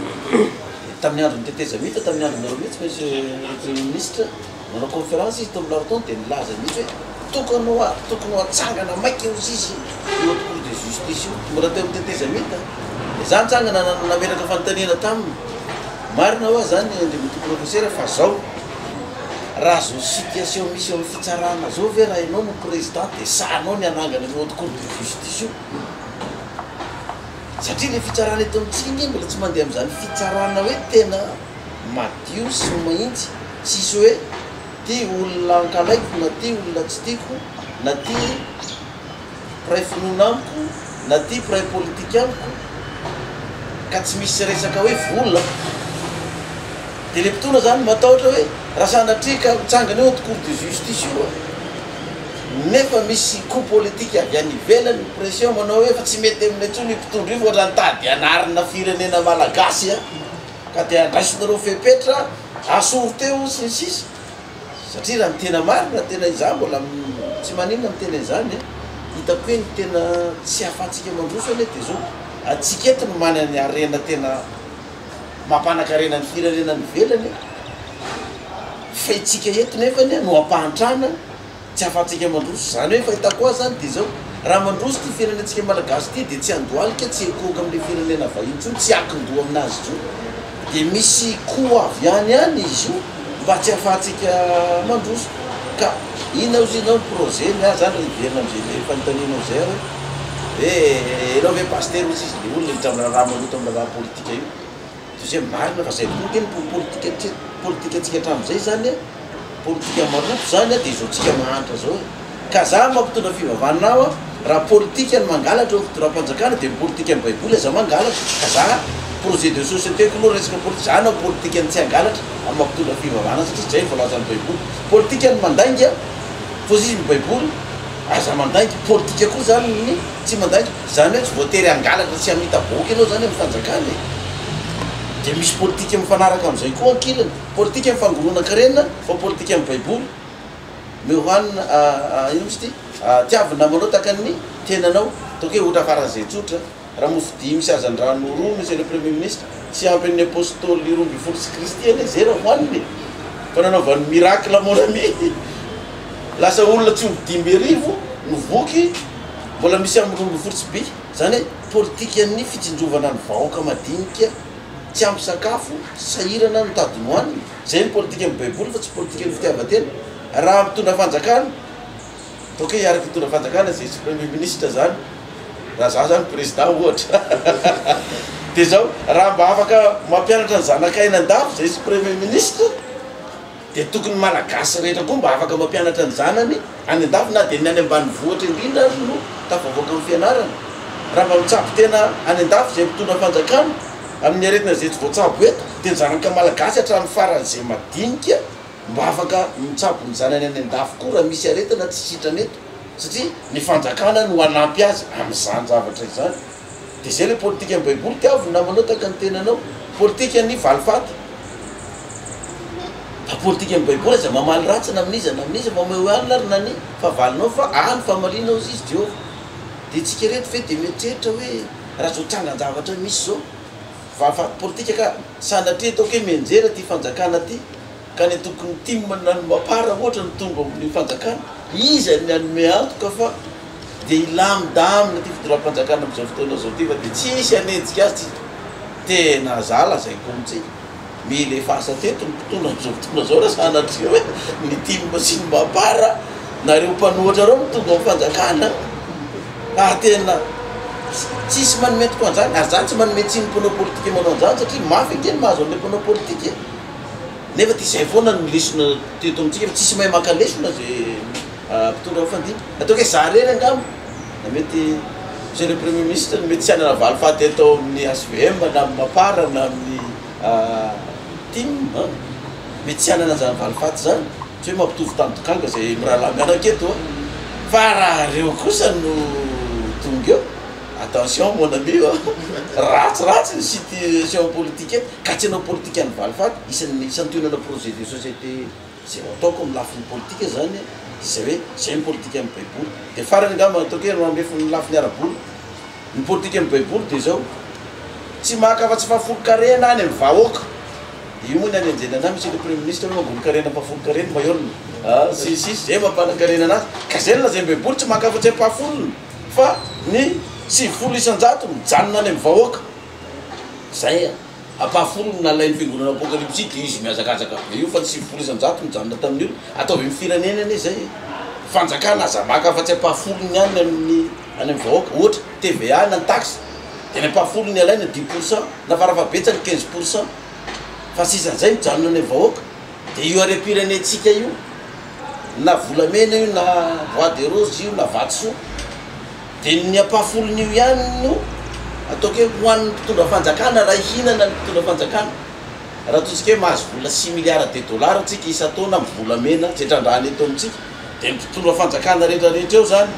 tamin'ny andro ny teteza mihitsy tamin'ny andro nareo mihitsy monsieur le premier ministre nanao conférence izy tao milarotaony dia nilaza mihitsy hoe tokony ho atsangana maiky eo izy haute cour de justice io mbola teo amin'ny teteza mihitsy za nitsangana nameraka fanontaniana taminy marina hoa zany andre mity professeur fa zao raha zao situation misy eo amin'ny fitsarana zao ve raha ianao no président dia sahanao ny anangana ny haute cour de justice io satria le fitsarana eto amintsika mbola tsy mandeha am'izany fitsarana hoe tena madio sy mahitsy tsisy hoe ty olona ankalaiko na ty olona tsy tiako na ty pray finoana amiko na ty pray politika amiko ka tsy misy resaka hoe vola dia le mpitona zany matahotra hoe raha sanatrika mitsangana eo haute cour de justice io nefa misy coup politique avy any ivelany pression manao hoe fa tsy mety amin'ny antsony mpitondra io ohatra nitady anarina firenena malagasy a ka dia andraisinareo fepetra asoro teo sy ny sisy satria raha ny tena marina tena izany mbola tsy maninona mitena izany hitako hoe ny tena tsy hafatsika mandroso ane dia zao atsika eto no manany arena tena mampanankarena ny firenena ny velany fa itsika eto nefany no ampahantrana tsy hafatsika mandroso zany hoe fahitako azy zany dia zao raha mandroso ty firenentsika malagasy ty dia tsy andohalika tsy ekoka amin'le firenena vahiny tsony tsy akindoha aminazy io dia misy ko avy any any izy io mba tsy hafatsika mandroso ka ina ozy inao ny projet ny azy zany iverina am'zay le fanontanianao zay hoe enao hoe pasteur ozy izy le olona hitramina raha maloto amina raha politika io tozay marina fa zay tokoa keny politika atsika hatramin'izay zany a politika maroto zany a dia izao tsika mahantra zao ka za mampitondra fivavaninao a raha politika ny mangalatra raha-mpanjakana dia politika ny baiboly aza mangalatra ka za projet de société ko aloha resaka politika zany ao politika ny tsy angalatra amin'ny mampitondra fivavana satria zay voalazan'ny baiboly politika ny mandainga fa izy ny baiboly aza mandaingy politika koa zany ny tsy mandaingy zany hoe tsy voatery angalatra tsy amita boky anao zany amin'ny fanjakana dia misy politika mifanaraka am'izay koa ankilany politika mifangoronan-karena fa politika amin'ny baiboly meohanina ino misy ty tiavina manao takany tenanao toke ohatra faran'izay tsotra raha mofodi misy azandrano roa monsieur le premier ministre tsy ampin'ny apôstôly romby folo sy kristiany zay raha hoaniny fa nanaovan'ny miracle mon ami lasa olona tsy omidimby arivo novoky mbola misy amin'ny romby folo sy by zany hoe politika ny fitsinjovana ny vahoaka madinika tsy ampy sakafo sahirana notadinoany zay ny politika amin'ny baiboly fa tsy politika ny fitiavatena raha mitondra fanjakana toke iaraky mitondra fanjakana zay tsy premier ministre zany raha za zany président ohatra de zao raha mba afaka mampianatra ny zanakaina andafo zay sy premier ministre de tokony malagasy rehetra koa mba afaka mampianatra ny zanany any andafo na de ny any ambany vohatra indrindra no tafavoaka amin'ny fianarana raha mba mitsapy tena any andafo zay mitondra fanjakana amin'ny aretina zay tsy voatsabo eto de ny zanaka malagasy hatrany faran'zay madinika mba afaka mitsabo ny zanany any andafo koa raha misy aretina tsy sitrany eto satria ny fanjakana no anampy azy am'izany zavatra izany de zay le politika amin'ny baiboly tiavo namanao taka ny tenanao politika ny valifaty fa politika amin'ny baiboly aza mamaly ratsina amin'izy mameo alina ary nany favalinao fa any famalinao izy izy Jehova de tsika reto fe de mieritreritra hoe raha zao trangan-javatra misy zao valifaty politika ka sanatria ataoko hoe menjera ty fanjakana ty ka ny tokony ty nany mapara ohatra ny tonga amin'ny fanjakana izy ny anome antoka fa de ilamidamina ty fidoram-panjakana am'izao fotoana zao ty fa de tsisy anenjika azy ty tena zala zay komitsy mila efasa teto nympotona am'izao fotoana zao raha sanatria hoe ny timma sy ny mapara nareo mpanohatra reo mitonga amin'ny fanjakana tena tsisy manometiko an'izany ary zany tsy manometsy ny mpanao politika manao an'izany satria mafy akeny mahazo an'le mpanao politika nefa ty zay foana ny lesona teto amitsika fa tsisy mahay maka lesona zay mpitondra mifandimby ataoko hoe za rery angamo na mety monsieur le premier ministre mety tsy anana valifaty atao amin'ny SVM na amin'ny mapara na amin'ny tim mety tsy anana zany valifaty zany tsy hoe mampitovy tandokanga zay miralamy anaketo fa raha reo kosa no tonga eo attention mon ami ratsiratsy ny situation politique ka tsy anao politique any valifaty isan'ny toinana projet de société zay ataoko amin'ny lafiny politique zany zay hoe zay ny politique amin'ny baiboly de farany ngamba ataoko hoe mamefo ny lafiny araboly ny politique amin'ny baiboly de zao tsy maka fa tsy fafolo karena any amin'ny vahoaka io moa ny any anjenana misy le premier ministre hoe mambolo karena mpafolo karena mahiolona sisy zay mampanakarena anazy ka zay lazay amin'ny baiboly tsy maka fa tsy ampafolony fa ny 700 mijanona any amin'ny vahoaka zay ampafolony nalain'ny fiangonana apocalypse de izy miazakazaka be io fa 700 mijanona tamin'io ataovy amin'ny firenenany zay fanjakana aza maka fa tsy ampafolony any amin'ny vahoaka ohatra TVA na taxe de ny ampafolony alaina 10% na farafahabetsany 15% fa sisan'izay mijanona any amin'ny vahoaka de io arem-pirenentsika io na volamena io na bois de rose io na vatsoa de ny ampafolony io ihany no ataoko hoe hoan'ny mpitondra fanjakana raha ihinana ny mpitondra fanjakana raha totsika hoe mahazo vola 6 milliards de dollars tsika isa-taona amin'ny volamena zay trandrahany eto amitsika de mpitondra fanjakana rehetrarehetra eo zany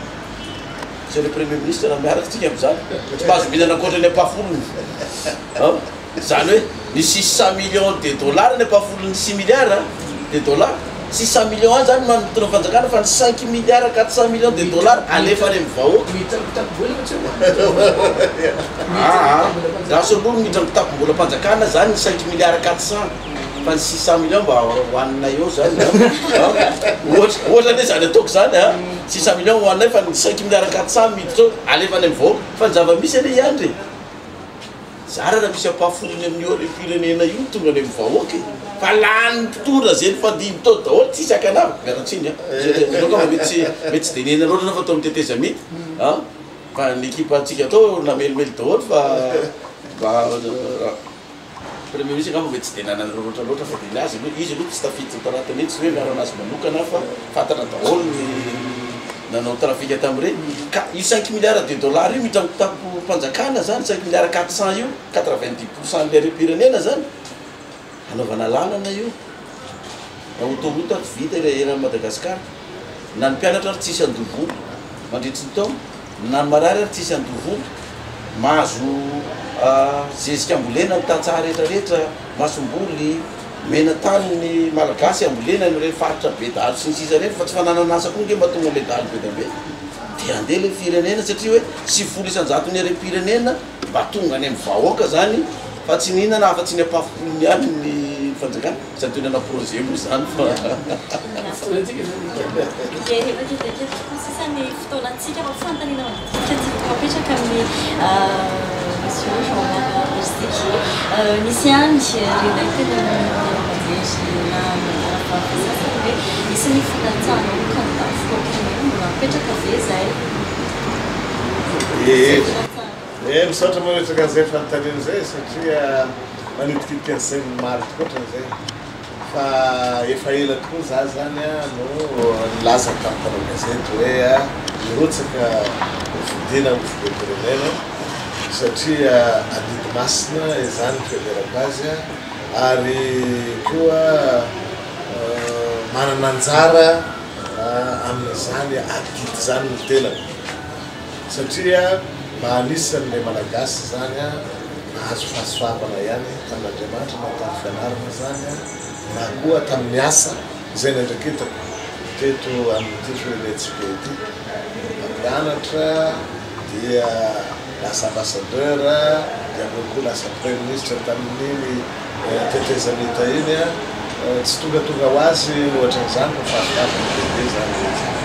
c'est le premier ministre raha miaraka tsika am'izany tsy mahazo mihinana ankoatra ny ampafolony zany hoe ny 600 millions de dollars ny ampafolony 6 milliards de dollars 600 millions any zany manotona fanjakana fa ny 5 milliards 400 millions de dollars alefa any amin'ny vahoaka dasolono mitramitakombola fanjakana zany ny 5 milliards 400 fa ny 600 millions mba hoanina eo zany ohatra ne zany ataoko zany 600 millions hoanina fa ny 5 milliards 400 miditra alefa any amin'ny vahoaka fa ny zava-misy ane iandry zara raha misy ampafolony amin'ny orem-pirenena io tonga any amin'ny vahoaka fa lany mpitondra zay ny fandimy tao daholo tsisy akanava miaratsiny mety tsy denena loatra na fa atao amin'ny teteza mity fa ny ekipa atsika atao namelimely daholo fa premier ministre ngamba mety tsy denana loatra fa de azy izy aloha tsy tafiditsy taratany etsy hoe miaro anazy manokana fa fantana daholo ny nanao trafika tamin'ireny ka io 5 milliards de dollars io mitramitapo mpanjakana zany 5 milliards 400 io 90% le arem-pirenena zany anaovana lalana io na autoroute ary vita le eran'ny Madagasikara na ny mpianatra ary tsisy andovolo mandritsy ny taona na ny marary ary tsisy andovolo mahazo zezika ambolena ny tantsara rehetrarehetra masomboly mena tany ny malagasy ambolena ny refaritra be dalo sy ny sisa rehetra fa tsy fanananasa koa nge mahatonga le dalo be dabe de andeha le firenena satria hoe 700 ny arem-pirenena mba tonga any amin'ny vahoaka zany fa tsy nihinana afa-tsy ny ampafolony ihany ny fanjakana zany toinana projet moa zany fa sisany fotoanatsika fa fantanina apetraka amin'ny monsieur Jean-Marc Berziky nisy any renay tena mandery na manarafafasasany hoe misy ny filatsana candidat filohampirenena mbola mipetraka ve zay misaotra mametraka an'izay fanontaniana zay satria manitikitika an'izay maro tokoatrany zay fa efa ela tokoa za zany no nilaza tamin'ny gazety hoe mirotsaka fidina amin'ny filohampirenena satria adidy masina izany fiaverako azy ary koa manana anjara amin'izany adidy zany no tenany satria mba anisan'ilay malagasy zany nahazo fahasoavana ihany tamin'Andriamanitra na tamin'ny fianarana zany na koa tamin'ny asa izay nandrakitako teto amin'ity firenentsika ity mampianatra dia lasa ambassadeur dia koa lasa premier ministre tamin'iny tetezanita iny tsy tongatonga ho azy lohatran'izany fa fahasoavana bebe zany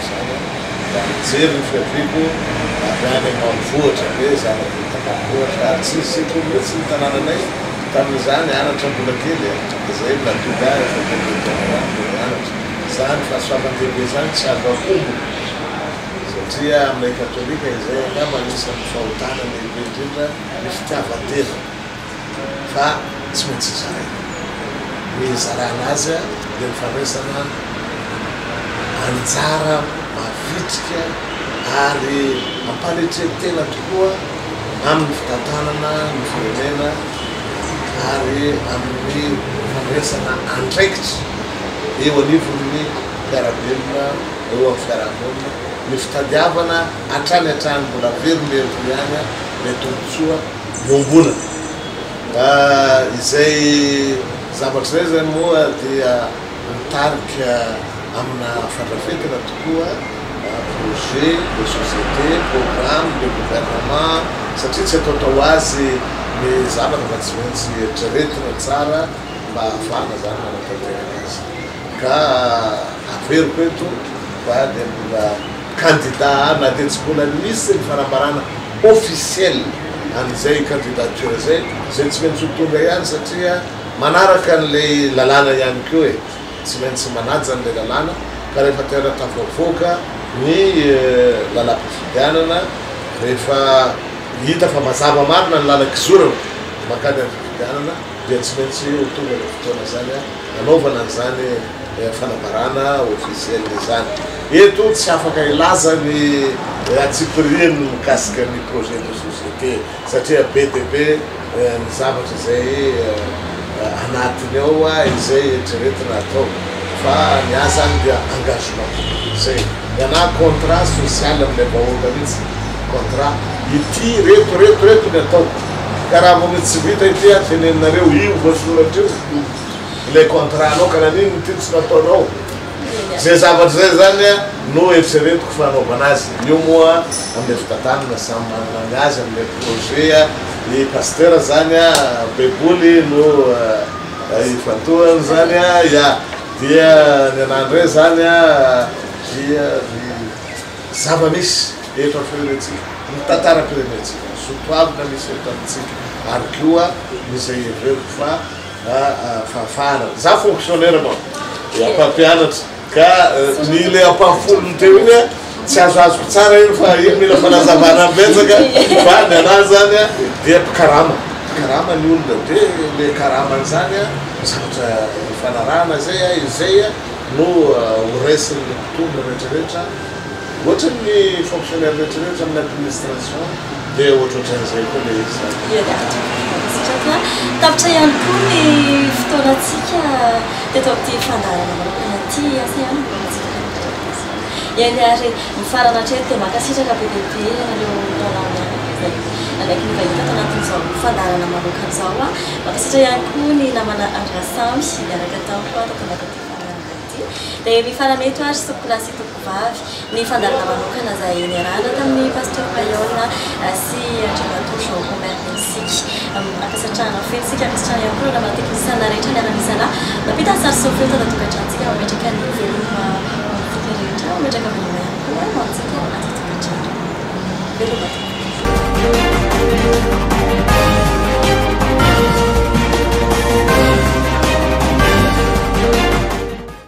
zany da mijery ny fiaviako avy any ambanivohitra be zanako ambanivohitra ary tsisy mihitsy ny tanànanay tamin'izany anatra mbola kely dia zay natonga efa mianatra zany fahasoavan-dehibe zany tsy azo akombo satria aminay katolika izay angamba anisan'ny fahotana lehibe indrindra ny fitiavan-tena fa tsy maintsy zay mizarana azy dia mifandraisana anjara mavitrika ary mampaletrentena tokoa amin'ny fitantanana ny firenena ary amin'ny fandraisana andraikitra eo anivon'ny mpiarabelona eo amin'ny fiarahamonina ny fitadiavana hatrany hatrany mbola verimberiko ihany le tombotsoa mombona izay zavatra zay zany moa dia mitarika amina fandrafetana tokoa projet de société programme de gouvernement satria tsy ataotao azy ny zavatra mba tsy maintsy eritreretina tsara mba ahafahana zany manatanteraka azy ka averiko eto fa dia mbola candidat na dia tsy mbola nisy ny fanambarana officiel an'izay candidature zay tsy maintsy ho tonga ihany satria manaraka an'lay lalàna ihany koa e tsy maintsy manaja an'lay lalàna ka rehefa tena tafavoaka ny lalam-pifidianana rehefa hita fa mazava marina ny lalakizorana makany amin'ny fifidianana dia tsy maintsy ho tonga le fotoana zany nanaovana an'izany fanambarana officiel zany eto tsy afaka ilaza ny atsipiriany mikasika ny projet de société satria be dia be ny zavatra zay anatiny ao izay eritreretina atao fa ny azy zany dia engagement zay iana contrat social amin'ilay vahoaka mihitsy contrat ity reto ny atao ka raha momety tsy vita ity atenenareo io voasoratra io ilay contrat anao kana niny ty tsy nataonao zay zavatra zay zany no eritreretiko fanaovana azy io moa amin'ilay fitantanana samy manana ny azy amin'ilay projet ny pasteur zany beboly no ifantohany zany dia ny anandray zany dia ny zava-misy eto amin'ny firenentsika ny tantaram-pirenentsika sotoavina misy eto amintsika ary koa misy everiko fa fahafahana za fonctionnaire moa ampampianatra ka ny le ampafolony teo iny tsy azoazoko tsara iny fa iny mila fanazavana betsaka fa ny anazy zany dia karama ny olona dia le karamany zany zavatra fanarahana zay no horesin'ny mpitondra rehetrarehetra ohatra ny fonctionnaire rehetrarehetra amin'ny administration dia ohatrohatran'izay koa le izy tapitra ihany koa ny fotoanatsika teto amin'ity fandarana manokana ty asa ihany ihany ary mifarana hatreto dia makasitraka be dia be anareo lalàna zay alaiky ny vahita ato anatin'izao fandarana manokana zao makasitra ihany koa ny namana andrasamy miaraka tao koa tato anatin'ity fandarana ity dia mifarana eto ary sokolasy tokovavy ny fandarana manokana zay niarahana tamin'ny pasteur Bayona sy andriamato Jean Robert Mensika akasatrahana feno sika akasatrahana ihany koa nama teknisana rehetra ny anamisana napita sary sofio tatatokantransika mametraka ny veloma mametraka rehetra mametraka veloma ihany koa matsika atatokantrano veloma